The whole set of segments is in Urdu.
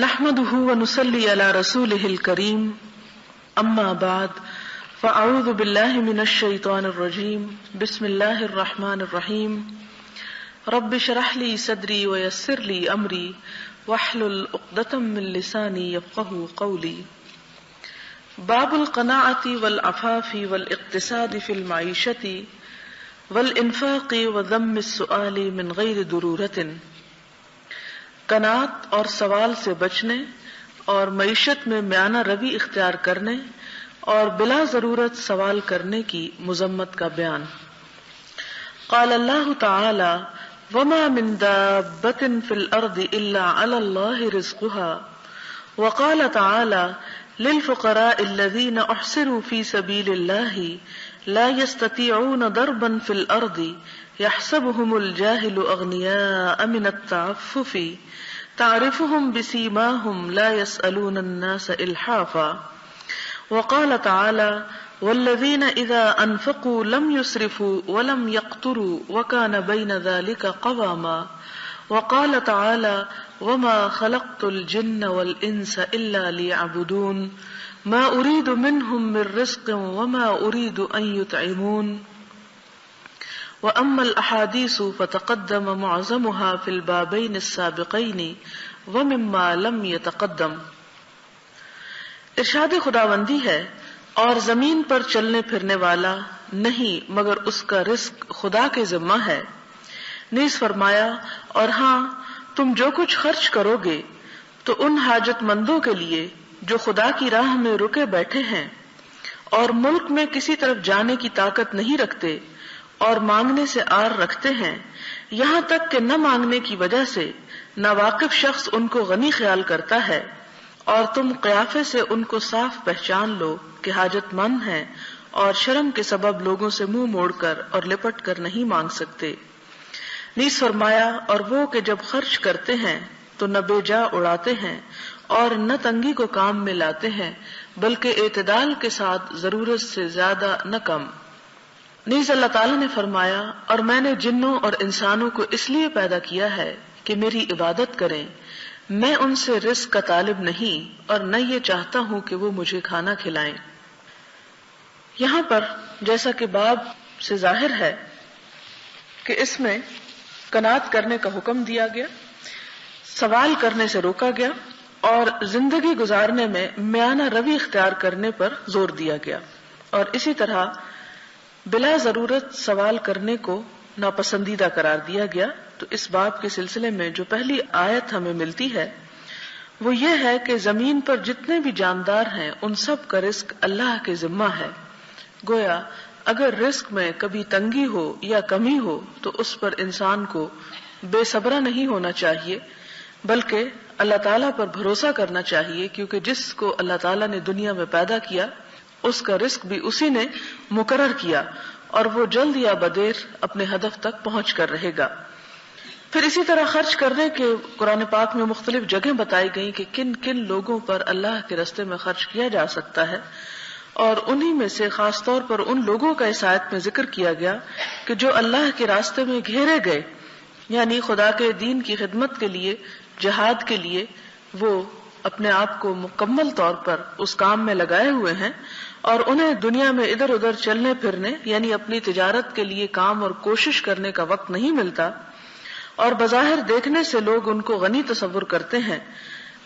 نحمده ونصلي على رسوله الكريم اما بعد فاعوذ بالله من الشيطان الرجيم بسم الله الرحمن الرحيم رب اشرح لي صدري ويسر لي امري واحلل عقدة من لساني يفقهوا قولي. باب القناعة والعفاف والاقتصاد في المعيشة والانفاق وذم السؤال من غیر ضرورت. قناعت اور سوال سے بچنے اور معیشت میں میانہ روی اختیار کرنے اور بلا ضرورت سوال کرنے کی مذمت کا بیان. قال اللہ تعالی وما من دابۃ فی الارض الا علی اللہ رزقها وقال تعالی للفقراء الذین احصروا فی سبیل اللہ لا يستطيعون ضربا في الارض يحسبهم الجاهل اغنياء من التعفف تعرفهم بسيماهم لا يسألون الناس الحافا. وقال تعالى والذين اذا انفقوا لم يسرفوا ولم يقتروا وكان بين ذلك قواما. وقال تعالى وما خلقت الجن والانس الا ليعبدون ما اريد منهم من رزق وما اريد ان يطعمون. واما الاحاديث فتقدم معظمها في البابين السابقين ومما لم يتقدم. ارشاد خداوندی ہے اور زمین پر چلنے پھرنے والا نہیں مگر اس کا رزق خدا کے ذمہ ہے. نیز فرمایا اور ہاں تم جو کچھ خرچ کرو گے تو ان حاجت مندوں کے لیے جو خدا کی راہ میں رکے بیٹھے ہیں اور ملک میں کسی طرف جانے کی طاقت نہیں رکھتے اور مانگنے سے آر رکھتے ہیں، یہاں تک کہ نہ مانگنے کی وجہ سے ناواقف شخص ان کو غنی خیال کرتا ہے اور تم قیافے سے ان کو صاف پہچان لو کہ حاجت مند ہیں اور شرم کے سبب لوگوں سے منہ موڑ کر اور لپٹ کر نہیں مانگ سکتے. نیز فرمایا اور وہ کہ جب خرچ کرتے ہیں تو نہ بے جا اڑاتے ہیں اور نہ تنگی کو کام میں لاتے ہیں بلکہ اعتدال کے ساتھ ضرورت سے زیادہ نہ کم. نیز اللہ تعالیٰ نے فرمایا اور میں نے جنوں اور انسانوں کو اس لیے پیدا کیا ہے کہ میری عبادت کریں، میں ان سے رزق کا طالب نہیں اور نہ یہ چاہتا ہوں کہ وہ مجھے کھانا کھلائیں. یہاں پر جیسا کہ باب سے ظاہر ہے کہ اس میں قناعت کرنے کا حکم دیا گیا، سوال کرنے سے روکا گیا اور زندگی گزارنے میں میانہ روی اختیار کرنے پر زور دیا گیا، اور اسی طرح بلا ضرورت سوال کرنے کو ناپسندیدہ قرار دیا گیا. تو اس باب کے سلسلے میں جو پہلی آیت ہمیں ملتی ہے وہ یہ ہے کہ زمین پر جتنے بھی جاندار ہیں ان سب کا رزق اللہ کے ذمہ ہے. گویا اگر رزق میں کبھی تنگی ہو یا کمی ہو تو اس پر انسان کو بے صبرا نہیں ہونا چاہیے بلکہ اللہ تعالیٰ پر بھروسہ کرنا چاہیے، کیونکہ جس کو اللہ تعالیٰ نے دنیا میں پیدا کیا اس کا رزق بھی اسی نے مقرر کیا اور وہ جلد یا بدیر اپنے ہدف تک پہنچ کر رہے گا. پھر اسی طرح خرچ کرنے کے قرآن پاک میں مختلف جگہیں بتائی گئیں کہ کن کن لوگوں پر اللہ کے راستے میں خرچ کیا جا سکتا ہے، اور انہی میں سے خاص طور پر ان لوگوں کا اس آیت میں ذکر کیا گیا کہ جو اللہ کے راستے میں گھیرے گئے، یعنی خدا کے دین کی خدمت کے لیے، جہاد کے لیے وہ اپنے آپ کو مکمل طور پر اس کام میں لگائے ہوئے ہیں اور انہیں دنیا میں ادھر ادھر چلنے پھرنے یعنی اپنی تجارت کے لیے کام اور کوشش کرنے کا وقت نہیں ملتا، اور بظاہر دیکھنے سے لوگ ان کو غنی تصور کرتے ہیں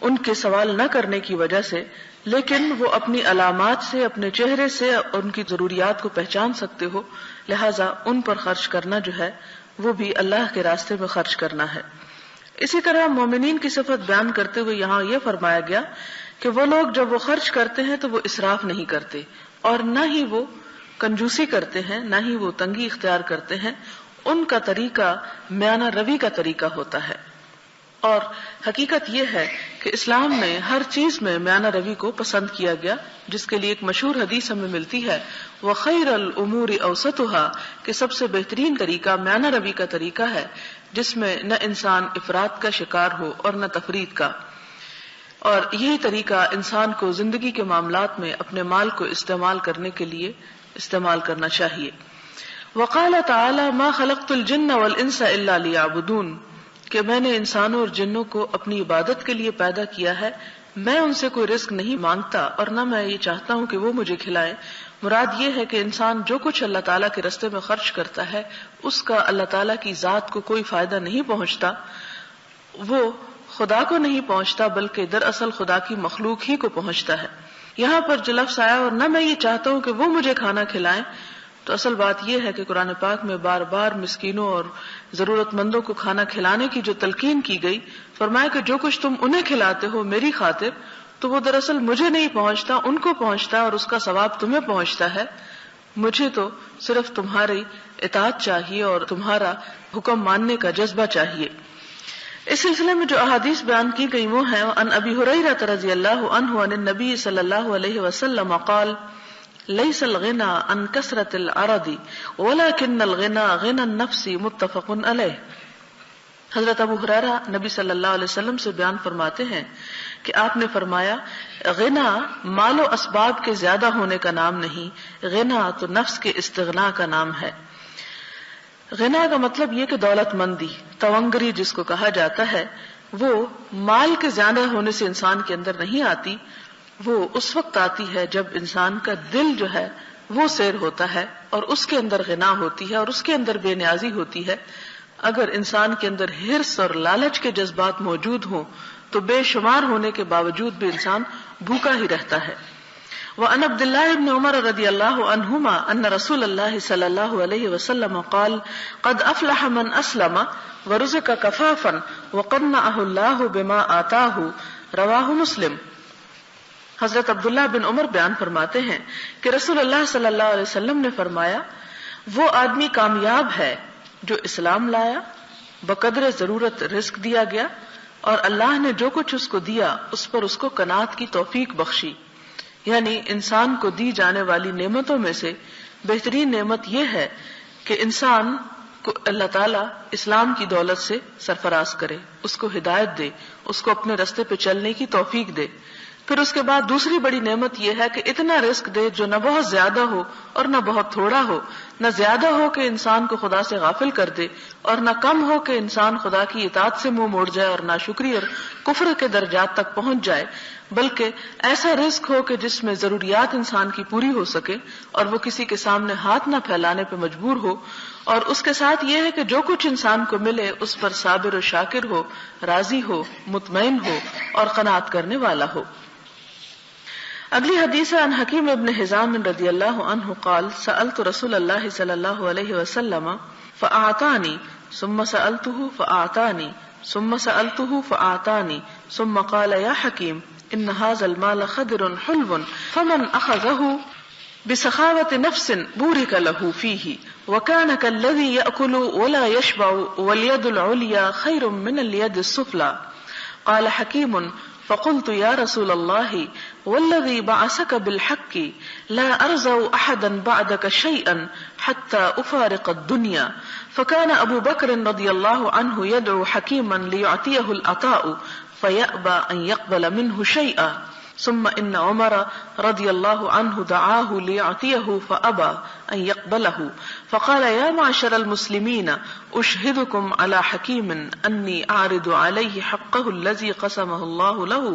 ان کے سوال نہ کرنے کی وجہ سے، لیکن وہ اپنی علامات سے، اپنے چہرے سے ان کی ضروریات کو پہچان سکتے ہو، لہٰذا ان پر خرچ کرنا جو ہے وہ بھی اللہ کے راستے میں خرچ کرنا ہے. اسی طرح مومنین کی صفت بیان کرتے ہوئے یہاں یہ فرمایا گیا کہ وہ لوگ جب وہ خرچ کرتے ہیں تو وہ اسراف نہیں کرتے اور نہ ہی وہ کنجوسی کرتے ہیں، نہ ہی وہ تنگی اختیار کرتے ہیں. ان کا طریقہ میانہ روی کا طریقہ ہوتا ہے. اور حقیقت یہ ہے کہ اسلام میں ہر چیز میں میانہ روی کو پسند کیا گیا، جس کے لیے ایک مشہور حدیث ہمیں ملتی ہے وَخَيْرَ الْأُمُورِ أَوْسَطُهَا کہ سب سے بہترین طریقہ میانہ روی کا طریقہ ہے جس میں نہ انسان افراط کا شکار ہو اور نہ تفریط کا، اور یہی طریقہ انسان کو زندگی کے معاملات میں اپنے مال کو استعمال کرنے کے لیے استعمال کرنا چاہیے. وقال تعالی ما خلقت الجن والانس الا ليعبدون کہ میں نے انسانوں اور جنوں کو اپنی عبادت کے لیے پیدا کیا ہے، میں ان سے کوئی رزق نہیں مانگتا اور نہ میں یہ چاہتا ہوں کہ وہ مجھے کھلائیں۔ مراد یہ ہے کہ انسان جو کچھ اللہ تعالیٰ کے راستے میں خرچ کرتا ہے اس کا اللہ تعالیٰ کی ذات کو کوئی فائدہ نہیں پہنچتا، وہ خدا کو نہیں پہنچتا بلکہ دراصل خدا کی مخلوق ہی کو پہنچتا ہے۔ یہاں پر جو لفظ آیا اور نہ میں یہ چاہتا ہوں کہ وہ مجھے کھانا کھلائیں، تو اصل بات یہ ہے کہ قرآن پاک میں بار بار مسکینوں اور ضرورت مندوں کو کھانا کھلانے کی جو تلقین کی گئی، فرمایا کہ جو کچھ تم انہیں کھلاتے ہو میری خاطر، تو وہ دراصل مجھے نہیں پہنچتا، ان کو پہنچتا ہے اور اس کا ثواب تمہیں پہنچتا ہے۔ مجھے تو صرف تمہاری اطاعت چاہیے اور تمہارا حکم ماننے کا جذبہ چاہیے۔ اس سلسلے میں جو احادیث بیان کی گئی وہ ہیں عن ابی ہریرہ رضی اللہ عنہ عن النبی صلی اللہ علیہ وسلم قال لیس الغنى عن کثرة العرض ولكن الغنى غنى النفس متفق علیہ۔ حضرت ابو ہریرہ نبی صلی اللہ علیہ وسلم سے بیان فرماتے ہیں کہ آپ نے فرمایا غنا مال و اسباب کے زیادہ ہونے کا نام نہیں، غنا تو نفس کے استغنا کا نام ہے۔ غنا کا مطلب یہ کہ دولت مندی، تونگری جس کو کہا جاتا ہے، وہ مال کے زیادہ ہونے سے انسان کے اندر نہیں آتی، وہ اس وقت آتی ہے جب انسان کا دل جو ہے وہ سیر ہوتا ہے اور اس کے اندر غنا ہوتی ہے اور اس کے اندر بے نیازی ہوتی ہے۔ اگر انسان کے اندر حرص اور لالچ کے جذبات موجود ہوں تو بے شمار ہونے کے باوجود بھی انسان بھوکا ہی رہتا ہے۔ وعن عبد الله بن عمر رضی اللہ عنہما ان رسول اللہ صلی اللہ علیہ وسلم قال قد افلح من اسلم ورزق کفافا وقنعه اللہ بما آتاہ، رواہ مسلم۔ حضرت عبداللہ بن عمر بیان فرماتے ہیں کہ رسول اللہ صلی اللہ علیہ وسلم نے فرمایا وہ آدمی کامیاب ہے جو اسلام لایا، بقدر ضرورت رزق دیا گیا اور اللہ نے جو کچھ اس کو دیا اس پر اس کو قناعت کی توفیق بخشی۔ یعنی انسان کو دی جانے والی نعمتوں میں سے بہترین نعمت یہ ہے کہ انسان کو اللہ تعالیٰ اسلام کی دولت سے سرفراز کرے، اس کو ہدایت دے، اس کو اپنے راستے پہ چلنے کی توفیق دے۔ پھر اس کے بعد دوسری بڑی نعمت یہ ہے کہ اتنا رزق دے جو نہ بہت زیادہ ہو اور نہ بہت تھوڑا ہو، نہ زیادہ ہو کہ انسان کو خدا سے غافل کر دے اور نہ کم ہو کہ انسان خدا کی اطاعت سے منہ موڑ جائے اور ناشکری اور کفر کے درجات تک پہنچ جائے، بلکہ ایسا رزق ہو کہ جس میں ضروریات انسان کی پوری ہو سکے اور وہ کسی کے سامنے ہاتھ نہ پھیلانے پہ مجبور ہو، اور اس کے ساتھ یہ ہے کہ جو کچھ انسان کو ملے اس پر صابر و شاکر ہو، راضی ہو، مطمئن ہو اور قناعت کرنے والا ہو۔ اگلی حدیث عن حکیم ابن حزام رضی اللہ عنہ قال سألت رسول اللہ صلی اللہ علیہ وسلم فأعطانی ثم سألته فأعطانی ثم سألته فأعطانی ثم قال یا حکیم ان هذا المال خضر حلو فمن أخذه بسخاوة نفس بورك له فيه وكان كالذي يأكل ولا يشبع واليد العليا خير من اليد السفلى۔ قال حكيم فقلت يا رسول الله والذي بعثك بالحق لا أرزع أحدا بعدك شيئا حتى أفارق الدنيا، فكان أبو بكر رضي الله عنه يدعو حكيما ليعطيه العطاء فيأبى أن يقبل منه شيئا، ثم إن عمر رضي الله عنه دعاه ليعطيه فأبى أن يقبله، فقال يا معشر المسلمين أشهدكم على حكيم أني أعرض عليه حقه الذي قسمه الله له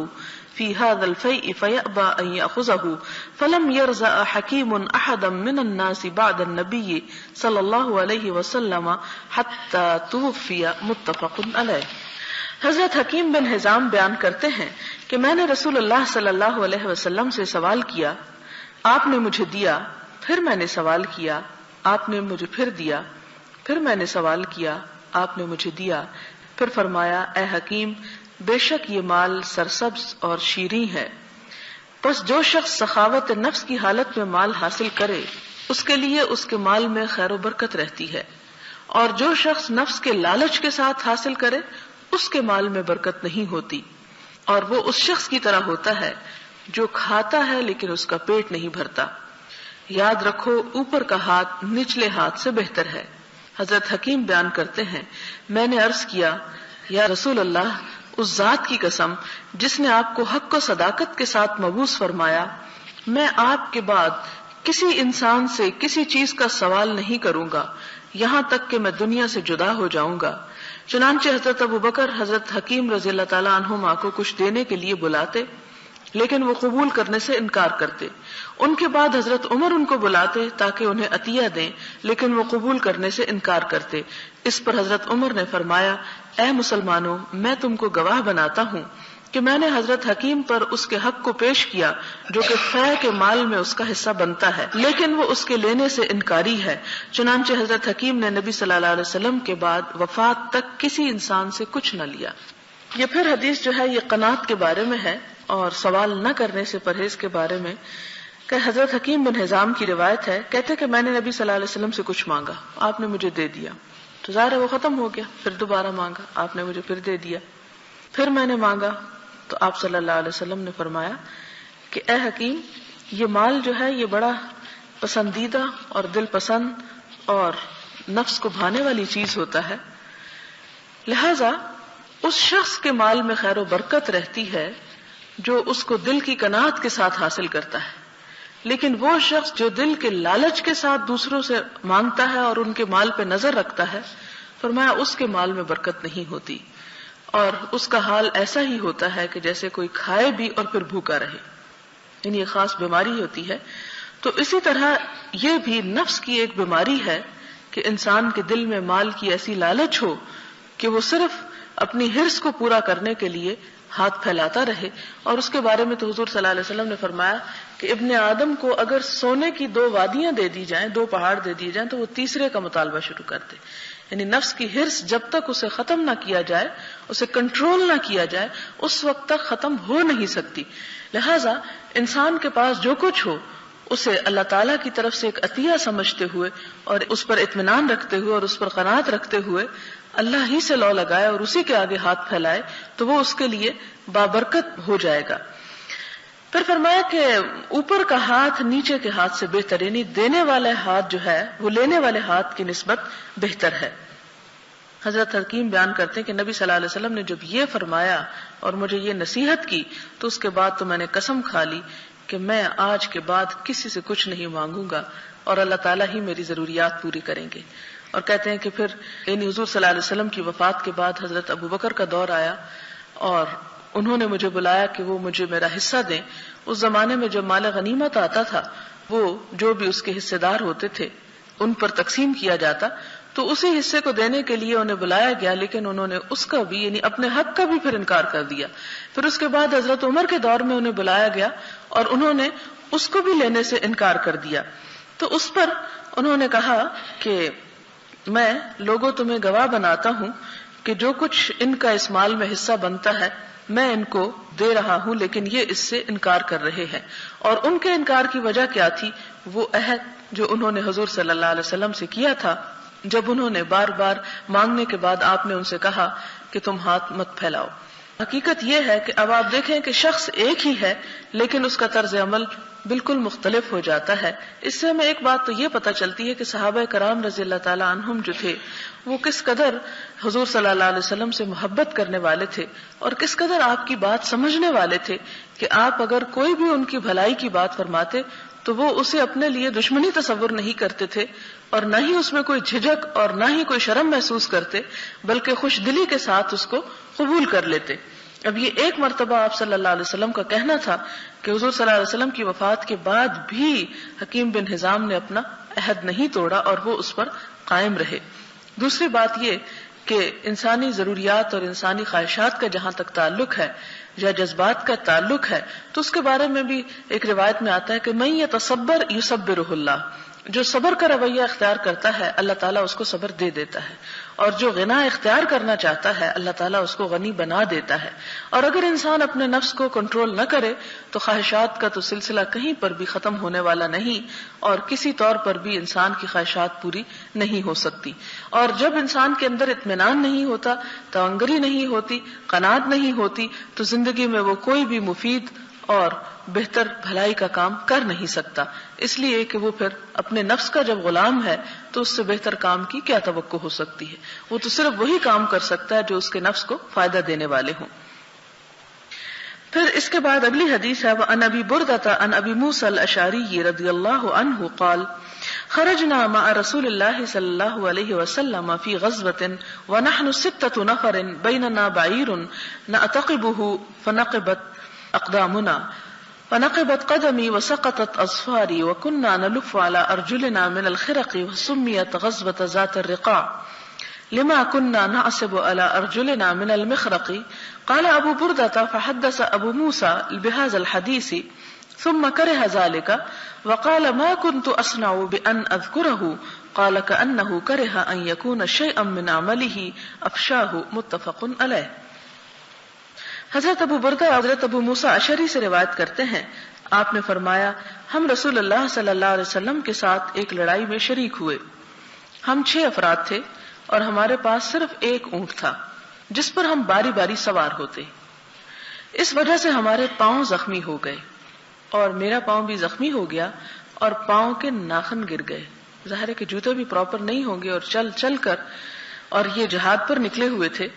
في هذا الفيء فيأبى أن يأخذه، فلم يرزق حكيم أحدا من الناس بعد النبي صلى الله عليه وسلم حتى توفي، متفق عليه۔ حضرت حکیم بن حزام بیان کرتے ہیں کہ میں نے رسول اللہ صلی اللہ علیہ وسلم سے سوال کیا، آپ نے مجھے دیا، پھر میں نے سوال کیا، آپ نے مجھے پھر دیا، پھر میں نے سوال کیا، آپ نے مجھے دیا، پھر فرمایا اے حکیم بے شک یہ مال سرسبز اور شیریں ہے، بس جو شخص سخاوت نفس کی حالت میں مال حاصل کرے اس کے لیے اس کے مال میں خیر و برکت رہتی ہے، اور جو شخص نفس کے لالچ کے ساتھ حاصل کرے اس کے مال میں برکت نہیں ہوتی، اور وہ اس شخص کی طرح ہوتا ہے جو کھاتا ہے لیکن اس کا پیٹ نہیں بھرتا۔ یاد رکھو اوپر کا ہاتھ نچلے ہاتھ سے بہتر ہے۔ حضرت حکیم بیان کرتے ہیں میں نے عرض کیا یا رسول اللہ اس ذات کی قسم جس نے آپ کو حق و صداقت کے ساتھ مبعوث فرمایا، میں آپ کے بعد کسی انسان سے کسی چیز کا سوال نہیں کروں گا یہاں تک کہ میں دنیا سے جدا ہو جاؤں گا، چنانچہ حضرت ابو بکر حضرت حکیم رضی اللہ تعالیٰ عنہما کو کچھ دینے کے لیے بلاتے لیکن وہ قبول کرنے سے انکار کرتے. ان کے بعد حضرت عمر ان کو بلاتے تاکہ انہیں عطیہ دیں لیکن وہ قبول کرنے سے انکار کرتے. اس پر حضرت عمر نے فرمایا اے مسلمانوں، میں تم کو گواہ بناتا ہوں کہ میں نے حضرت حکیم پر اس کے حق کو پیش کیا جو کہ فے کے مال میں اس کا حصہ بنتا ہے، لیکن وہ اس کے لینے سے انکاری ہے. چنانچہ حضرت حکیم نے نبی صلی اللہ علیہ وسلم کے بعد وفات تک کسی انسان سے کچھ نہ لیا. یہ پھر حدیث جو ہے یہ قناعت کے بارے میں ہے اور سوال نہ کرنے سے پرہیز کے بارے میں کہ حضرت حکیم بن حزام کی روایت ہے، کہتے کہ میں نے نبی صلی اللہ علیہ وسلم سے کچھ مانگا، آپ نے مجھے دے دیا، تو ظاہر ہے وہ ختم ہو گیا. پھر دوبارہ مانگا، آپ نے مجھے پھر دے دیا. پھر میں نے مانگا تو آپ صلی اللہ علیہ وسلم نے فرمایا کہ اے حکیم، یہ مال جو ہے یہ بڑا پسندیدہ اور دل پسند اور نفس کو بھانے والی چیز ہوتا ہے، لہذا اس شخص کے مال میں خیر و برکت رہتی ہے جو اس کو دل کی قناعت کے ساتھ حاصل کرتا ہے، لیکن وہ شخص جو دل کے لالچ کے ساتھ دوسروں سے مانگتا ہے اور ان کے مال پہ نظر رکھتا ہے، فرمایا اس کے مال میں برکت نہیں ہوتی اور اس کا حال ایسا ہی ہوتا ہے کہ جیسے کوئی کھائے بھی اور پھر بھوکا رہے، یعنی یہ خاص بیماری ہوتی ہے. تو اسی طرح یہ بھی نفس کی ایک بیماری ہے کہ انسان کے دل میں مال کی ایسی لالچ ہو کہ وہ صرف اپنی حرص کو پورا کرنے کے لیے ہاتھ پھیلاتا رہے. اور اس کے بارے میں تو حضور صلی اللہ علیہ وسلم نے فرمایا کہ ابن آدم کو اگر سونے کی 2 وادیاں دے دی جائیں، 2 پہاڑ دے دیے جائیں تو وہ تیسرے کا مطالبہ شروع کر دے. یعنی نفس کی حرص جب تک اسے ختم نہ کیا جائے، اسے کنٹرول نہ کیا جائے، اس وقت تک ختم ہو نہیں سکتی. لہذا انسان کے پاس جو کچھ ہو اسے اللہ تعالیٰ کی طرف سے ایک عطیہ سمجھتے ہوئے اور اس پر اطمینان رکھتے ہوئے اور اس پر قناعت رکھتے ہوئے اللہ ہی سے لو لگائے اور اسی کے آگے ہاتھ پھیلائے تو وہ اس کے لیے بابرکت ہو جائے گا. پھر فرمایا کہ اوپر کا ہاتھ نیچے کے ہاتھ سے بہتر، یعنی دینے والے ہاتھ جو ہے وہ لینے والے ہاتھ کی نسبت بہتر ہے. حضرت حکیم بیان کرتے ہیں کہ نبی صلی اللہ علیہ وسلم نے جب یہ فرمایا اور مجھے یہ نصیحت کی تو اس کے بعد تو میں نے قسم کھا لی کہ میں آج کے بعد کسی سے کچھ نہیں مانگوں گا اور اللہ تعالیٰ ہی میری ضروریات پوری کریں گے. اور کہتے ہیں کہ پھر یعنی حضور صلی اللہ علیہ وسلم کی وفات کے بعد حضرت ابو بکر کا دور آیا اور انہوں نے مجھے بلایا کہ وہ مجھے میرا حصہ دیں. اس زمانے میں جب مال غنیمت آتا تھا وہ جو بھی اس کے حصے دار ہوتے تھے ان پر تقسیم کیا جاتا، تو اسی حصے کو دینے کے لیے انہیں بلایا گیا، لیکن انہوں نے اس کا بھی یعنی اپنے حق کا بھی پھر انکار کر دیا. پھر اس کے بعد حضرت عمر کے دور میں انہیں بلایا گیا اور انہوں نے اس کو بھی لینے سے انکار کر دیا. تو اس پر انہوں نے کہا کہ میں لوگوں تمہیں گواہ بناتا ہوں کہ جو کچھ ان کا اس مال میں حصہ بنتا ہے میں ان کو دے رہا ہوں، لیکن یہ اس سے انکار کر رہے ہیں. اور ان کے انکار کی وجہ کیا تھی؟ وہ عہد جو انہوں نے حضور صلی اللہ علیہ وسلم سے کیا تھا جب انہوں نے بار بار مانگنے کے بعد آپ نے ان سے کہا کہ تم ہاتھ مت پھیلاؤ. حقیقت یہ ہے کہ اب آپ دیکھیں کہ شخص ایک ہی ہے لیکن اس کا طرز عمل بالکل مختلف ہو جاتا ہے. اس سے ہمیں ایک بات تو یہ پتہ چلتی ہے کہ صحابہ کرام رضی اللہ تعالیٰ عنہم جو تھے وہ کس قدر حضور صلی اللہ علیہ وسلم سے محبت کرنے والے تھے اور کس قدر آپ کی بات سمجھنے والے تھے کہ آپ اگر کوئی بھی ان کی بھلائی کی بات فرماتے تو وہ اسے اپنے لیے دشمنی تصور نہیں کرتے تھے اور نہ ہی اس میں کوئی جھجک اور نہ ہی کوئی شرم محسوس کرتے، بلکہ خوش دلی کے ساتھ اس کو قبول کر لیتے. اب یہ ایک مرتبہ آپ صلی اللہ علیہ وسلم کا کہنا تھا کہ حضور صلی اللہ علیہ وسلم کی وفات کے بعد بھی حکیم بن حزام نے اپنا عہد نہیں توڑا اور وہ اس پر قائم رہے. دوسری بات یہ کہ انسانی ضروریات اور انسانی خواہشات کا جہاں تک تعلق ہے یا جذبات کا تعلق ہے تو اس کے بارے میں بھی ایک روایت میں آتا ہے کہ من یتصبر یصبرہ اللہ، جو صبر کا رویہ اختیار کرتا ہے اللہ تعالیٰ اس کو صبر دے دیتا ہے، اور جو غنا اختیار کرنا چاہتا ہے اللہ تعالیٰ اس کو غنی بنا دیتا ہے. اور اگر انسان اپنے نفس کو کنٹرول نہ کرے تو خواہشات کا تو سلسلہ کہیں پر بھی ختم ہونے والا نہیں اور کسی طور پر بھی انسان کی خواہشات پوری نہیں ہو سکتی. اور جب انسان کے اندر اطمینان نہیں ہوتا، توانگری نہیں ہوتی، قناعت نہیں ہوتی، تو زندگی میں وہ کوئی بھی مفید اور بہتر بھلائی کا کام کر نہیں سکتا. اس لیے کہ وہ پھر اپنے نفس کا جب غلام ہے تو اس سے بہتر کام کی کیا توقع ہو سکتی ہے؟ وہ تو صرف وہی کام کر سکتا ہے جو اس کے نفس کو فائدہ دینے والے ہوں. پھر اس کے بعد اگلی حدیث ہے وعن ابی بردۃ عن ابی موسیٰ الاشعری رضی اللہ عنہ قال خرجنا مع رسول الله صلى الله عليه وسلم في غزوة ونحن 6 نفر بيننا بعير نعتقبه فنقبت أقدامنا فنقبت قدمي وسقطت أظفاري وكنا نلف على أرجلنا من الخرق وسميت غزوة ذات الرقاع لما كنا نعصب على أرجلنا من المخرق. قال أبو بردة فحدث أبو موسى بهذا الحديث ثم كره ذلك وقال ما كنت أصنع بأن أذكره قال كأنه كره أن يكون شيئا من عمله أفشاه متفق علیہ. حضرت ابو بردہ حضرت ابو موسیٰ اشعری سے روایت کرتے ہیں آپ نے فرمایا ہم رسول اللہ صلی اللہ علیہ وسلم کے ساتھ ایک لڑائی میں شریک ہوئے. ہم 6 افراد تھے اور ہمارے پاس صرف ایک اونٹ تھا جس پر ہم باری باری سوار ہوتے. اس وجہ سے ہمارے پاؤں زخمی ہو گئے اور میرا پاؤں بھی زخمی ہو گیا اور پاؤں کے ناخن گر گئے. ظاہر ہے کہ جوتے بھی پراپر نہیں ہوں گے اور چل چل کر، اور یہ جہاد پر نکلے ہوئے تھے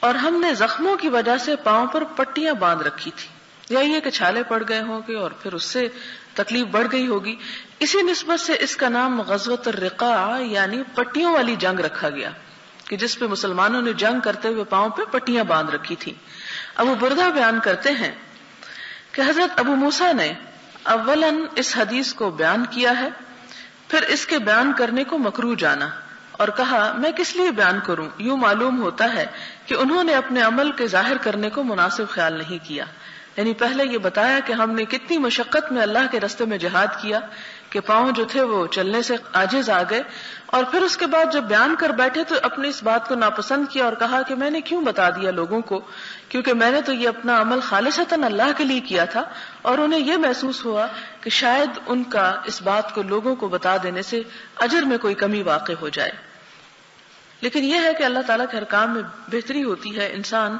اور ہم نے زخموں کی وجہ سے پاؤں پر پٹیاں باندھ رکھی تھی، یا یہ کہ چھالے پڑ گئے ہوں گے اور پھر اس سے تکلیف بڑھ گئی ہوگی. اسی نسبت سے اس کا نام غزوۃ الرقاع یعنی پٹیوں والی جنگ رکھا گیا کہ جس پہ مسلمانوں نے جنگ کرتے ہوئے پاؤں پہ پٹیاں باندھ رکھی تھی. ابو بردہ بیان کرتے ہیں کہ حضرت ابو موسیٰ نے اولاً اس حدیث کو بیان کیا ہے، پھر اس کے بیان کرنے کو مکروہ جانا اور کہا میں کس لیے بیان کروں. یوں معلوم ہوتا ہے کہ انہوں نے اپنے عمل کے ظاہر کرنے کو مناسب خیال نہیں کیا. یعنی پہلے یہ بتایا کہ ہم نے کتنی مشقت میں اللہ کے راستے میں جہاد کیا کہ پاؤں جو تھے وہ چلنے سے عاجز آ گئے، اور پھر اس کے بعد جب بیان کر بیٹھے تو اپنی اس بات کو ناپسند کیا اور کہا کہ میں نے کیوں بتا دیا لوگوں کو، کیونکہ میں نے تو یہ اپنا عمل خالصتاً اللہ کے لیے کیا تھا، اور انہیں یہ محسوس ہوا کہ شاید ان کا اس بات کو لوگوں کو بتا دینے سے اجر میں کوئی کمی واقع ہو جائے. لیکن یہ ہے کہ اللہ تعالیٰ کے ہر کام میں بہتری ہوتی ہے. انسان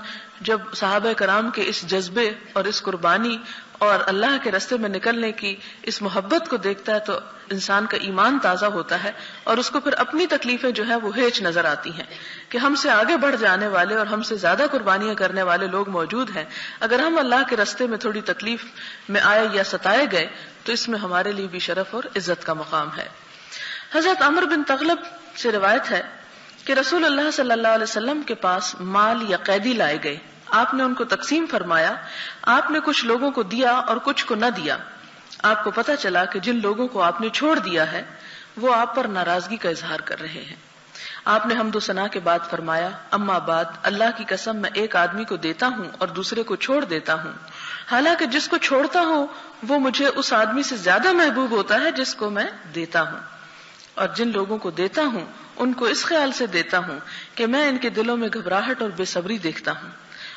جب صحابہ کرام کے اس جذبے اور اس قربانی اور اللہ کے راستے میں نکلنے کی اس محبت کو دیکھتا ہے تو انسان کا ایمان تازہ ہوتا ہے اور اس کو پھر اپنی تکلیفیں جو ہے وہ ہیچ نظر آتی ہیں کہ ہم سے آگے بڑھ جانے والے اور ہم سے زیادہ قربانیاں کرنے والے لوگ موجود ہیں. اگر ہم اللہ کے راستے میں تھوڑی تکلیف میں آئے یا ستائے گئے تو اس میں ہمارے لیے بھی شرف اور عزت کا مقام ہے. حضرت عمر بن تغلب سے روایت ہے کہ رسول اللہ صلی اللہ علیہ وسلم کے پاس مال یا قیدی لائے گئے. آپ نے ان کو تقسیم فرمایا. آپ نے کچھ لوگوں کو دیا اور کچھ کو نہ دیا. آپ کو پتہ چلا کہ جن لوگوں کو آپ نے چھوڑ دیا ہے وہ آپ پر ناراضگی کا اظہار کر رہے ہیں. آپ نے حمد و ثنا کے بعد فرمایا اما بعد اللہ کی قسم میں ایک آدمی کو دیتا ہوں اور دوسرے کو چھوڑ دیتا ہوں، حالانکہ جس کو چھوڑتا ہوں وہ مجھے اس آدمی سے زیادہ محبوب ہوتا ہے جس کو میں دیتا ہوں، اور جن لوگوں کو دیتا ہوں ان کو اس خیال سے دیتا ہوں کہ میں ان کے دلوں میں گھبراہٹ اور بے صبری دیکھتا ہوں،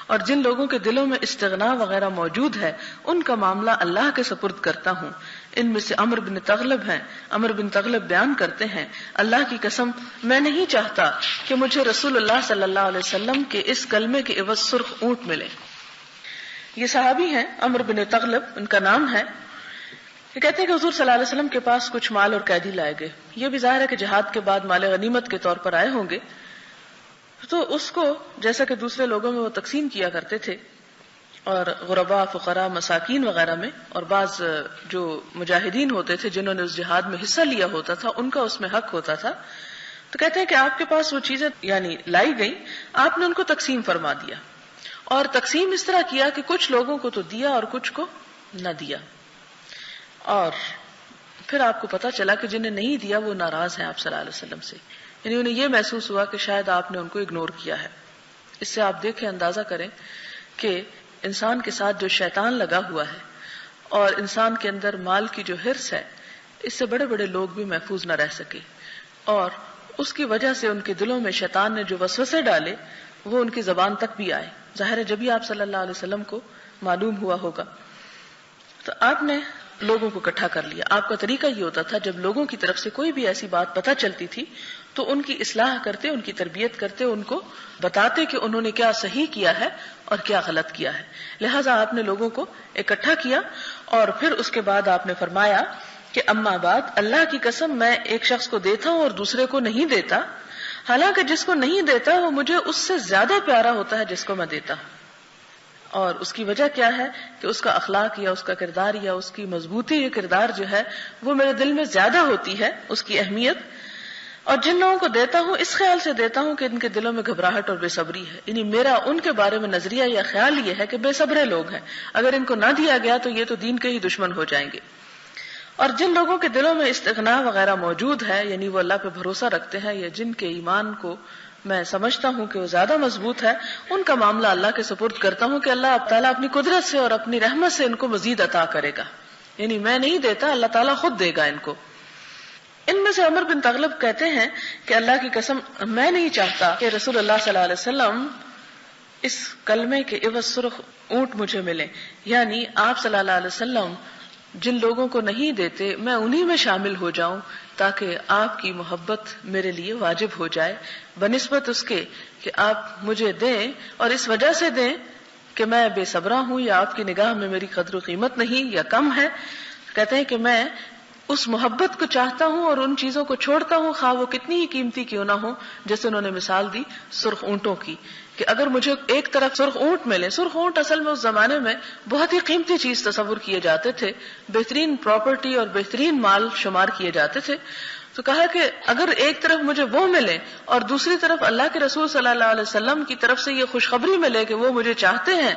اور جن لوگوں کے دلوں میں استغنا وغیرہ موجود ہے ان کا معاملہ اللہ کے سپرد کرتا ہوں. ان میں سے عمر بن تغلب ہیں. عمر بن تغلب بیان کرتے ہیں اللہ کی قسم میں نہیں چاہتا کہ مجھے رسول اللہ صلی اللہ علیہ وسلم کے اس کلمے کے عوض سرخ اونٹ ملے. یہ صحابی ہیں عمر بن تغلب ان کا نام ہے. یہ کہتے ہیں کہ حضور صلی اللہ علیہ وسلم کے پاس کچھ مال اور قیدی لائے گئے. یہ بھی ظاہر ہے کہ جہاد کے بعد مال غنیمت کے طور پر آئے ہوں گے، تو اس کو جیسا کہ دوسرے لوگوں میں وہ تقسیم کیا کرتے تھے اور غرباء، فقراء، مساکین وغیرہ میں، اور بعض جو مجاہدین ہوتے تھے جنہوں نے اس جہاد میں حصہ لیا ہوتا تھا ان کا اس میں حق ہوتا تھا. تو کہتے ہیں کہ آپ کے پاس وہ چیزیں یعنی لائی گئی، آپ نے ان کو تقسیم فرما دیا، اور تقسیم اس طرح کیا کہ کچھ لوگوں کو تو دیا اور کچھ کو نہ دیا. اور پھر آپ کو پتا چلا کہ جنہیں نہیں دیا وہ ناراض ہیں آپ صلی اللہ علیہ وسلم سے، یعنی انہیں یہ محسوس ہوا کہ شاید آپ نے ان کو اگنور کیا ہے. اس سے آپ دیکھیں، اندازہ کریں کہ انسان کے ساتھ جو شیطان لگا ہوا ہے اور انسان کے اندر مال کی جو حرص ہے، اس سے بڑے بڑے لوگ بھی محفوظ نہ رہ سکے، اور اس کی وجہ سے ان کے دلوں میں شیطان نے جو وسوسے ڈالے وہ ان کی زبان تک بھی آئے. ظاہر ہے جب ہی آپ صلی اللہ علیہ وسلم کو معلوم ہوا ہوگا تو آپ نے لوگوں کو اکٹھا کر لیا. آپ کا طریقہ یہ ہوتا تھا جب لوگوں کی طرف سے کوئی بھی ایسی بات پتہ چلتی تھی تو ان کی اصلاح کرتے، ان کی تربیت کرتے، ان کو بتاتے کہ انہوں نے کیا صحیح کیا ہے اور کیا غلط کیا ہے. لہٰذا آپ نے لوگوں کو اکٹھا کیا اور پھر اس کے بعد آپ نے فرمایا کہ اما بعد اللہ کی قسم میں ایک شخص کو دیتا ہوں اور دوسرے کو نہیں دیتا، حالانکہ جس کو نہیں دیتا وہ مجھے اس سے زیادہ پیارا ہوتا ہے جس کو میں دیتا ہوں. اور اس کی وجہ کیا ہے کہ اس کا اخلاق یا اس کا کردار یا اس کی مضبوطی یا کردار جو ہے وہ میرے دل میں زیادہ ہوتی ہے، اس کی اہمیت. اور جن لوگوں کو دیتا ہوں اس خیال سے دیتا ہوں کہ ان کے دلوں میں گھبراہٹ اور بے صبری ہے، یعنی میرا ان کے بارے میں نظریہ یا خیال یہ ہے کہ بے صبرے لوگ ہیں، اگر ان کو نہ دیا گیا تو یہ تو دین کے ہی دشمن ہو جائیں گے. اور جن لوگوں کے دلوں میں استغنا وغیرہ موجود ہے، یعنی وہ اللہ پہ بھروسہ رکھتے ہیں یا جن کے ایمان کو میں سمجھتا ہوں کہ وہ زیادہ مضبوط ہے، ان کا معاملہ اللہ کے سپرد کرتا ہوں کہ اللہ تعالیٰ اپنی قدرت سے اور اپنی رحمت سے ان کو مزید عطا کرے گا. یعنی میں نہیں دیتا، اللہ تعالیٰ خود دے گا ان کو. ان میں سے عمر بن تغلب کہتے ہیں کہ اللہ کی قسم میں نہیں چاہتا کہ رسول اللہ صلی اللہ علیہ وسلم اس کلمے کے عوض سرخ اونٹ مجھے ملے، یعنی آپ صلی اللہ علیہ وسلم جن لوگوں کو نہیں دیتے میں انہی میں شامل ہو جاؤں تاکہ آپ کی محبت میرے لیے واجب ہو جائے، بنسبت اس کے کہ آپ مجھے دیں اور اس وجہ سے دیں کہ میں بے صبرہ ہوں یا آپ کی نگاہ میں میری قدر و قیمت نہیں یا کم ہے. کہتے ہیں کہ میں اس محبت کو چاہتا ہوں اور ان چیزوں کو چھوڑتا ہوں خواہ وہ کتنی ہی قیمتی کیوں نہ ہو، جیسے انہوں نے مثال دی سرخ اونٹوں کی، کہ اگر مجھے ایک طرف سرخ اونٹ ملے، سرخ اونٹ اصل میں اس زمانے میں بہت ہی قیمتی چیز تصور کیے جاتے تھے، بہترین پراپرٹی اور بہترین مال شمار کیے جاتے تھے. تو کہا کہ اگر ایک طرف مجھے وہ ملے اور دوسری طرف اللہ کے رسول صلی اللہ علیہ وسلم کی طرف سے یہ خوشخبری ملے کہ وہ مجھے چاہتے ہیں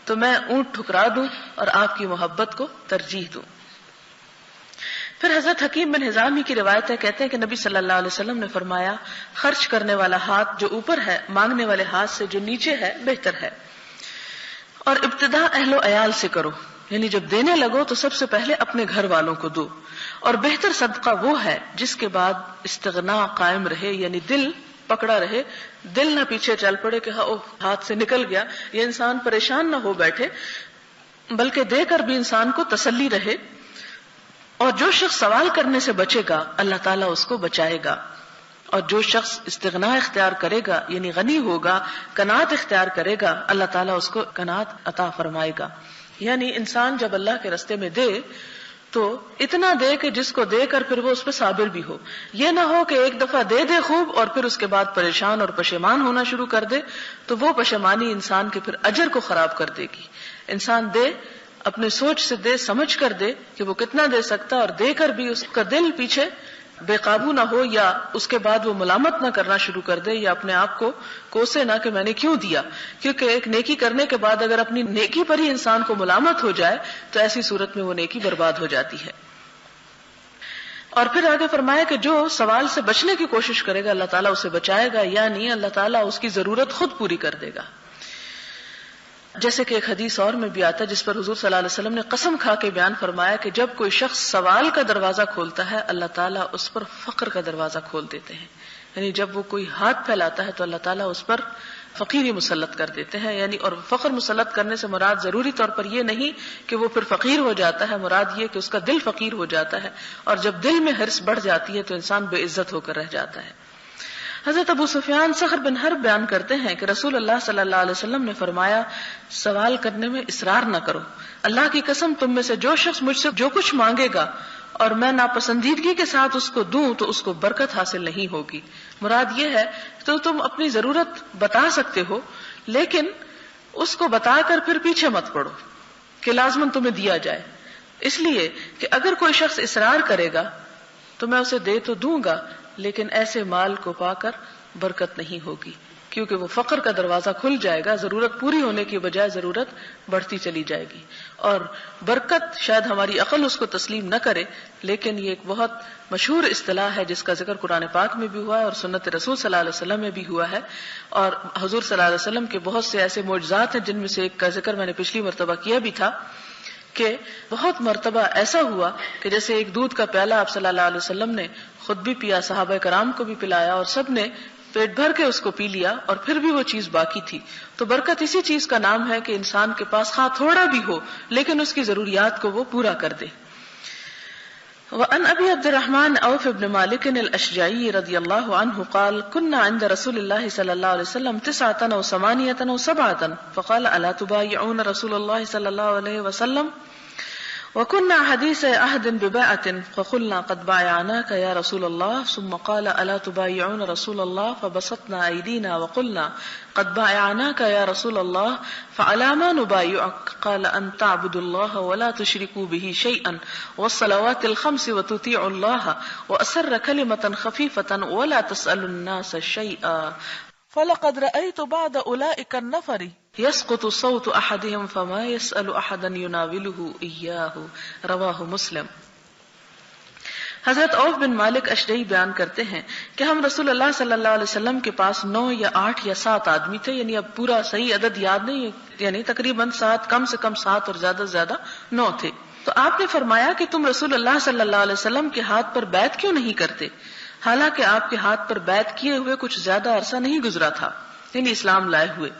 تو میں اونٹ ٹھکرا دوں اور آپ کی محبت کو ترجیح دوں. پھر حضرت حکیم بن حزام ہی کی روایت ہے، کہتے ہیں کہ نبی صلی اللہ علیہ وسلم نے فرمایا خرچ کرنے والا ہاتھ جو اوپر ہے مانگنے والے ہاتھ سے جو نیچے ہے بہتر ہے. اور ابتدا اہل و عیال سے کرو، یعنی جب دینے لگو تو سب سے پہلے اپنے گھر والوں کو دو. اور بہتر صدقہ وہ ہے جس کے بعد استغنا قائم رہے، یعنی دل پکڑا رہے، دل نہ پیچھے چل پڑے کہ ہاتھ سے نکل گیا، یہ انسان پریشان نہ ہو بیٹھے، بلکہ دے کر بھی انسان کو تسلی رہے. اور جو شخص سوال کرنے سے بچے گا اللہ تعالیٰ اس کو بچائے گا، اور جو شخص استغنا اختیار کرے گا یعنی غنی ہوگا، قناعت اختیار کرے گا، اللہ تعالیٰ اس کو قناعت عطا فرمائے گا. یعنی انسان جب اللہ کے راستے میں دے تو اتنا دے کہ جس کو دے کر پھر وہ اس پہ صابر بھی ہو. یہ نہ ہو کہ ایک دفعہ دے دے خوب اور پھر اس کے بعد پریشان اور پشیمان ہونا شروع کر دے، تو وہ پشیمانی انسان کے پھر اجر کو خراب کر دے گی. انسان دے، اپنے سوچ سے دے، سمجھ کر دے کہ وہ کتنا دے سکتا، اور دے کر بھی اس کا دل پیچھے بے قابو نہ ہو یا اس کے بعد وہ ملامت نہ کرنا شروع کر دے یا اپنے آپ کو کوسے نہ کہ میں نے کیوں دیا. کیونکہ ایک نیکی کرنے کے بعد اگر اپنی نیکی پر ہی انسان کو ملامت ہو جائے تو ایسی صورت میں وہ نیکی برباد ہو جاتی ہے. اور پھر آگے فرمایا کہ جو سوال سے بچنے کی کوشش کرے گا اللہ تعالیٰ اسے بچائے گا، یعنی اللہ تعالیٰ اس کی ضرورت خود پوری کر دے گا. جیسے کہ ایک حدیث اور میں بھی آتا ہے جس پر حضور صلی اللہ علیہ وسلم نے قسم کھا کے بیان فرمایا کہ جب کوئی شخص سوال کا دروازہ کھولتا ہے اللہ تعالیٰ اس پر فقر کا دروازہ کھول دیتے ہیں. یعنی جب وہ کوئی ہاتھ پھیلاتا ہے تو اللہ تعالیٰ اس پر فقیری مسلط کر دیتے ہیں. یعنی اور فقر مسلط کرنے سے مراد ضروری طور پر یہ نہیں کہ وہ پھر فقیر ہو جاتا ہے، مراد یہ کہ اس کا دل فقیر ہو جاتا ہے، اور جب دل میں حرص بڑھ جاتی ہے تو انسان بے عزت ہو کر رہ جاتا ہے. حضرت ابو سفیان صخر بن حرب بیان کرتے ہیں کہ رسول اللہ صلی اللہ علیہ وسلم نے فرمایا سوال کرنے میں اصرار نہ کرو. اللہ کی قسم تم میں سے جو شخص مجھ سے جو کچھ مانگے گا اور میں ناپسندیدگی کے ساتھ اس کو دوں تو اس کو برکت حاصل نہیں ہوگی. مراد یہ ہے تو تم اپنی ضرورت بتا سکتے ہو لیکن اس کو بتا کر پھر پیچھے مت پڑو کہ لازماً تمہیں دیا جائے، اس لیے کہ اگر کوئی شخص اصرار کرے گا تو میں اسے دے تو دوں گا لیکن ایسے مال کو پا کر برکت نہیں ہوگی، کیونکہ وہ فقر کا دروازہ کھل جائے گا، ضرورت پوری ہونے کی بجائے ضرورت بڑھتی چلی جائے گی. اور برکت شاید ہماری عقل اس کو تسلیم نہ کرے، لیکن یہ ایک بہت مشہور اصطلاح ہے جس کا ذکر قرآن پاک میں بھی ہوا ہے اور سنت رسول صلی اللہ علیہ وسلم میں بھی ہوا ہے. اور حضور صلی اللہ علیہ وسلم کے بہت سے ایسے معجزات ہیں جن میں سے ایک کا ذکر میں نے پچھلی مرتبہ کیا بھی تھا کہ بہت مرتبہ ایسا ہوا کہ جیسے ایک دودھ کا پیالہ آپ صلی اللہ علیہ وسلم نے خود بھی پیا، صحابہ کرام کو بھی پلایا اور سب نے پیٹ بھر کے اس کو پی لیا اور پھر بھی وہ چیز باقی تھی. تو برکت اسی چیز کا نام ہے کہ انسان کے پاس خواہ تھوڑا بھی ہو لیکن اس کی ضروریات کو وہ پورا کر دے. وعن ابي عبد الرحمن عوف بن مالك الاشجعي رضي الله عنه قال كنا عند رسول الله صلى الله عليه وسلم 9 أو 8 أو 7 فقال الا تبايعون رسول الله صلى الله عليه وسلم وكنا حديث عهد ببيعة فقلنا قد بايعناك يا رسول الله ثم قال ألا تبايعون رسول الله فبسطنا أيدينا وقلنا قد بايعناك يا رسول الله فعلى ما نبايعك قال أن تعبدوا الله ولا تشركوا به شيئا والصلوات الخمس وتطيعوا الله وأسر كلمة خفيفة ولا تسألوا الناس شيئا فلقد رأيت بعد أولئك النفر يسقط صوت أحدهم فما يسأل أحدا يناوله إياه رواہ مسلم۔ حضرت عوف بن مالک اشجعی بیان کرتے ہیں کہ ہم رسول اللہ صلی اللہ علیہ وسلم کے پاس 9 یا 8 یا 7 آدمی تھے، یعنی اب پورا صحیح عدد یاد نہیں، یعنی تقریباً 7، کم سے کم 7 اور زیادہ سے زیادہ 9 تھے۔ تو آپ نے فرمایا کہ تم رسول اللہ صلی اللہ علیہ وسلم کے ہاتھ پر بیعت کیوں نہیں کرتے، حالانکہ آپ کے ہاتھ پر بیعت کیے ہوئے کچھ زیادہ عرصہ نہیں گزرا تھا، یعنی اسلام لائے ہوئے۔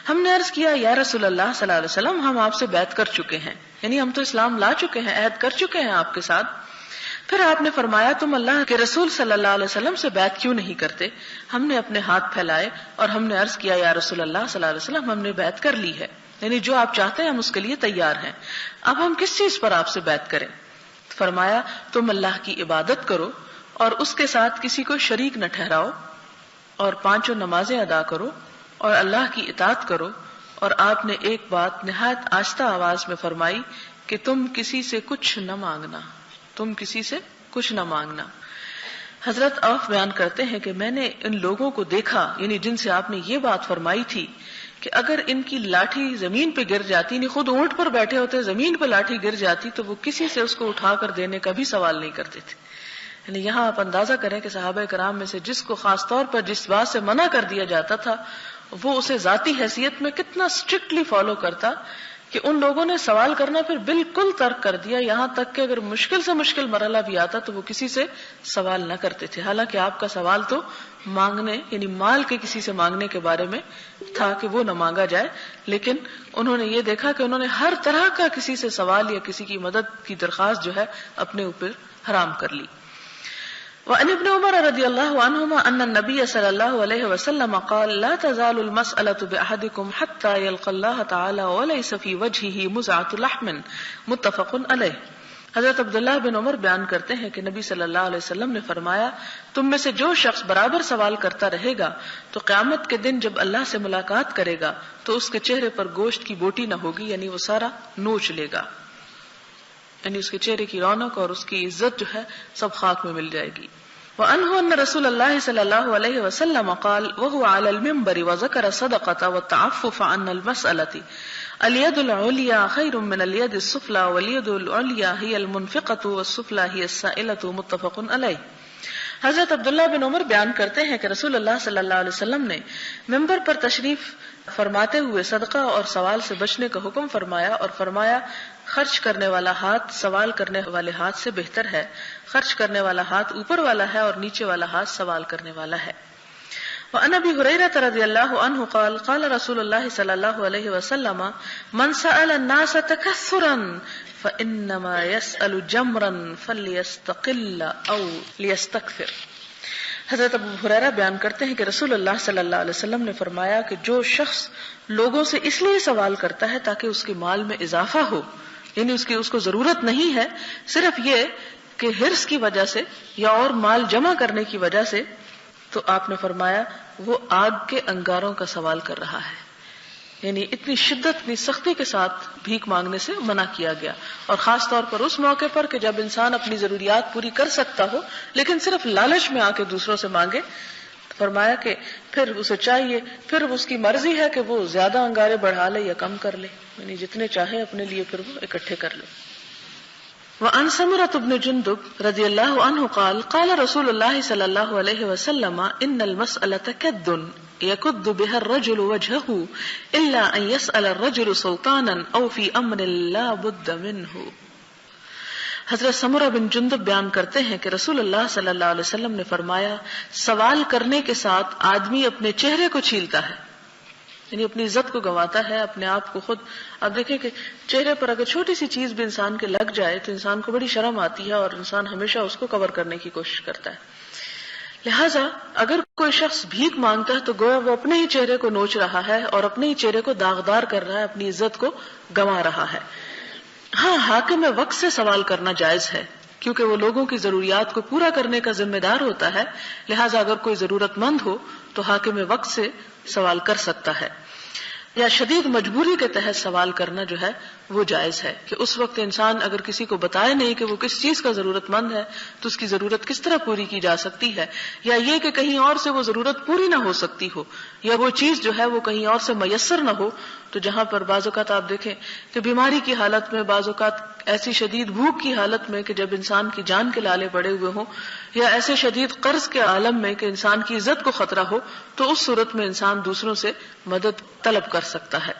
ہم نے عرض کیا یا رسول اللہ صلی اللہ علیہ وسلم ہم آپ سے بیعت کر چکے ہیں، یعنی ہم تو اسلام لا چکے ہیں، عہد کر چکے ہیں آپ کے ساتھ۔ پھر آپ نے فرمایا تم اللہ کے رسول صلی اللہ علیہ وسلم سے بیعت کیوں نہیں کرتے؟ ہم نے اپنے ہاتھ پھیلائے اور ہم نے عرض کیا یا رسول اللہ صلی اللہ علیہ وسلم ہم نے بیعت کر لی ہے، یعنی جو آپ چاہتے ہیں ہم اس کے لیے تیار ہیں، اب ہم کس چیز پر آپ سے بیعت کریں؟ فرمایا تم اللہ کی عبادت کرو اور اس کے ساتھ کسی کو شریک نہ ٹھہراؤ، اور 5 نمازیں ادا کرو اور اللہ کی اطاعت کرو۔ اور آپ نے ایک بات نہایت آہستہ آواز میں فرمائی کہ تم کسی سے کچھ نہ مانگنا، تم کسی سے کچھ نہ مانگنا۔ حضرت عوف بیان کرتے ہیں کہ میں نے ان لوگوں کو دیکھا، یعنی جن سے آپ نے یہ بات فرمائی تھی کہ اگر ان کی لاٹھی زمین پہ گر جاتی، یعنی خود اونٹ پر بیٹھے ہوتے، زمین پہ لاٹھی گر جاتی تو وہ کسی سے اس کو اٹھا کر دینے کا بھی سوال نہیں کرتے تھے۔ یعنی یہاں آپ اندازہ کریں کہ صحابہ کرام میں سے جس کو خاص طور پر جس بات سے منع کر دیا جاتا تھا وہ اسے ذاتی حیثیت میں کتنا اسٹرکٹلی فالو کرتا، کہ ان لوگوں نے سوال کرنا پھر بالکل ترک کر دیا، یہاں تک کہ اگر مشکل سے مشکل مرحلہ بھی آتا تو وہ کسی سے سوال نہ کرتے تھے، حالانکہ آپ کا سوال تو مانگنے یعنی مال کے کسی سے مانگنے کے بارے میں تھا کہ وہ نہ مانگا جائے، لیکن انہوں نے یہ دیکھا کہ انہوں نے ہر طرح کا کسی سے سوال یا کسی کی مدد کی درخواست جو ہے اپنے اوپر حرام کر لی۔ وعن ابن عمر رضی اللہ عنہما ان النبی صلی اللہ علیہ وسلم قال لا تزال المسألة بأحدكم حتى يلقى الله تعالى وليس في وجهه مزعة لحم متفق علیہ۔ حضرت عبداللہ بن عمر بیان کرتے ہیں کہ نبی صلی اللہ علیہ وسلم نے فرمایا تم میں سے جو شخص برابر سوال کرتا رہے گا تو قیامت کے دن جب اللہ سے ملاقات کرے گا تو اس کے چہرے پر گوشت کی بوٹی نہ ہوگی، یعنی وہ سارا نوچ لے گا، یعنی اس کے چہرے کی رونق اور اس کی عزت جو ہے سب خاک میں مل جائے گی۔ وعنہ ان رسول اللہ صلی اللہ علیہ وسلم قال وهو على المنبر وذكر الصدقة والتعفف عن المسألة اليد العليا خير من اليد السفلى واليد العليا هي المنفقة والسفلى هي السائلة متفق علیہ۔ حضرت عبداللہ بن عمر بیان کرتے ہیں کہ رسول اللہ صلی اللہ علیہ وسلم نے ممبر پر تشریف فرماتے ہوئے صدقہ اور سوال سے بچنے کا حکم فرمایا، اور فرمایا خرچ کرنے والا ہاتھ سوال کرنے والے ہاتھ سے بہتر ہے، خرچ کرنے والا ہاتھ اوپر والا ہے اور نیچے والا ہاتھ سوال کرنے والا ہے۔ وعن ابی ہریرہ رضی اللہ عنہ قال قال رسول اللہ صلی اللہ علیہ وسلم من سأل الناس تکثرا فإنما يسأل جمرا فليستقل او ليستكثر۔ حضرت ابو ہریرہ بیان کرتے ہیں کہ رسول اللہ صلی اللہ علیہ وسلم نے فرمایا کہ جو شخص لوگوں سے اس لیے سوال کرتا ہے تاکہ اس کے مال میں اضافہ ہو، یعنی اس کو ضرورت نہیں ہے، صرف یہ کہ حرص کی وجہ سے یا اور مال جمع کرنے کی وجہ سے، تو آپ نے فرمایا وہ آگ کے انگاروں کا سوال کر رہا ہے، یعنی اتنی شدت اتنی سختی کے ساتھ بھیک مانگنے سے منع کیا گیا، اور خاص طور پر اس موقع پر کہ جب انسان اپنی ضروریات پوری کر سکتا ہو لیکن صرف لالچ میں آ کے دوسروں سے مانگے۔ فرمایا کہ پھر اسے چاہیے، پھر اس کی مرضی ہے کہ وہ زیادہ انگارے بڑھا لے یا کم کر لے، یعنی جتنے چاہے اپنے لیے پھر وہ اکٹھے کر لے۔ وعن سمرة بن جندب رضی اللہ عنہ قال قال رسول اللہ صلی اللہ علیہ وسلم ان المسألة كد يكد بها الرجل وجهه الا ان يسأل الرجل سلطانا او في امر لا بد منه۔ حضرت سمرہ بن جندب بیان کرتے ہیں کہ رسول اللہ صلی اللہ علیہ وسلم نے فرمایا سوال کرنے کے ساتھ آدمی اپنے چہرے کو چھیلتا ہے، یعنی اپنی عزت کو گنواتا ہے، اپنے آپ کو خود۔ اب دیکھیں کہ چہرے پر اگر چھوٹی سی چیز بھی انسان کے لگ جائے تو انسان کو بڑی شرم آتی ہے اور انسان ہمیشہ اس کو کور کرنے کی کوشش کرتا ہے۔ لہٰذا اگر کوئی شخص بھیک مانگتا ہے تو گویا وہ اپنے ہی چہرے کو نوچ رہا ہے اور اپنے ہی چہرے کو داغدار کر رہا ہے، اپنی عزت کو گنوا رہا ہے۔ ہاں، حاکم وقت سے سوال کرنا جائز ہے، کیونکہ وہ لوگوں کی ضروریات کو پورا کرنے کا ذمہ دار ہوتا ہے، لہٰذا اگر کوئی ضرورت مند ہو تو حاکم وقت سے سوال کر سکتا ہے، یا شدید مجبوری کے تحت سوال کرنا جو ہے وہ جائز ہے، کہ اس وقت انسان اگر کسی کو بتائے نہیں کہ وہ کس چیز کا ضرورت مند ہے تو اس کی ضرورت کس طرح پوری کی جا سکتی ہے، یا یہ کہ کہیں اور سے وہ ضرورت پوری نہ ہو سکتی ہو، یا وہ چیز جو ہے وہ کہیں اور سے میسر نہ ہو، تو جہاں پر بعض اوقات آپ دیکھیں کہ بیماری کی حالت میں، بعض اوقات ایسی شدید بھوک کی حالت میں کہ جب انسان کی جان کے لالے پڑے ہوئے ہوں، یا ایسے شدید قرض کے عالم میں کہ انسان کی عزت کو خطرہ ہو، تو اس صورت میں انسان دوسروں سے مدد طلب کر سکتا ہے۔